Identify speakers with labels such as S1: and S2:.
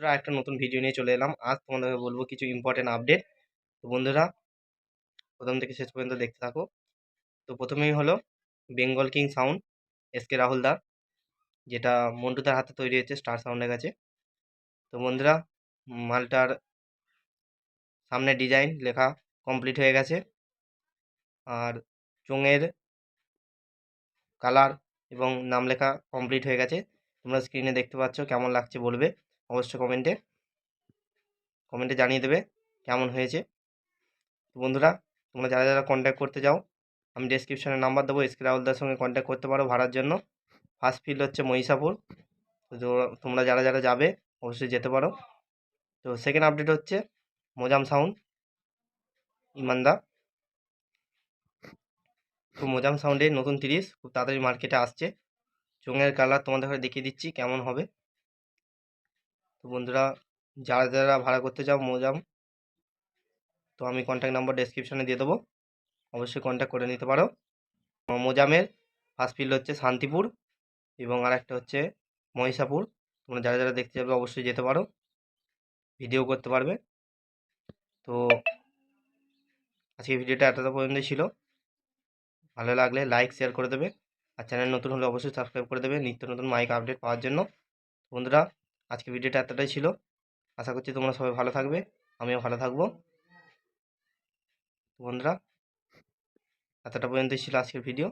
S1: বন্ধুরা একটা নতুন ভিডিও নিয়ে চলে এলাম। আজ তোমাদেরকে বলবো কিছু ইম্পর্টেন্ট আপডেট। তো বন্ধুরা প্রথম থেকে শেষ পর্যন্ত দেখতে থাকো। তো প্রথমেই হলো Bengal King Sound SK Rahul da, যেটা মন্টুদার হাতে তৈরি হয়েছে স্টার সাউন্ডের কাছে। তো বন্ধুরা মালটার সামনে ডিজাইন লেখা কমপ্লিট হয়ে গেছে, আর চোঙের কালার এবং নাম লেখা কমপ্লিট হয়ে গেছে। তোমরা স্ক্রিনে দেখতে পাচ্ছ, কেমন লাগছে বলবে অবশ্যই কমেন্টে জানিয়ে দেবে কেমন হয়েছে। তো বন্ধুরা তোমরা যারা যারা কন্ট্যাক্ট করতে যাও, আমি ডেসক্রিপশনে নাম্বার দেবো, এসকে রাহুলদার সঙ্গে কন্ট্যাক্ট করতে পারো ভাড়ার জন্য। ফার্স্ট ফিল্ড হচ্ছে মহিষাপুর। তো তোমরা যারা যারা যাবে অবশ্যই যেতে পারো। তো সেকেন্ড আপডেট হচ্ছে মোজাম সাউন্ড ইমানদা। তো মোজাম সাউন্ডে নতুন 30 খুব তাড়াতাড়ি মার্কেটে আসছে। চোঙের কালার তোমাদের ঘরে দেখিয়ে দিচ্ছি কেমন হবে। তো বন্ধুরা যারা যারা ভাড়া করতে চাও মোজাম, তো আমি কন্ট্যাক্ট নাম্বার ডেসক্রিপশনে দিয়ে দেবো, অবশ্যই কন্ট্যাক্ট করে নিতে পারো। মোজামের ফার্স্ট ফিল্ড হচ্ছে শান্তিপুর এবং আরেকটা হচ্ছে মহিষাপুর। তোমরা যারা যারা দেখতে যাবে অবশ্যই যেতে পারো, ভিডিও করতে পারবে। তো আজকে ভিডিওটা এতটা পর্যন্তই ছিল। ভালো লাগলে লাইক শেয়ার করে দেবে, আর চ্যানেল নতুন হলে অবশ্যই সাবস্ক্রাইব করে দেবে নিত্য নতুন মাইক আপডেট পাওয়ার জন্য। বন্ধুরা আজকে ভিডিওটা এতটাই ছিল। আশা করছি তোমরা সবাই ভালো থাকবে, আমিও ভালো থাকবো। বন্ধুরা এতটা পর্যন্তই ছিল আজকের ভিডিও।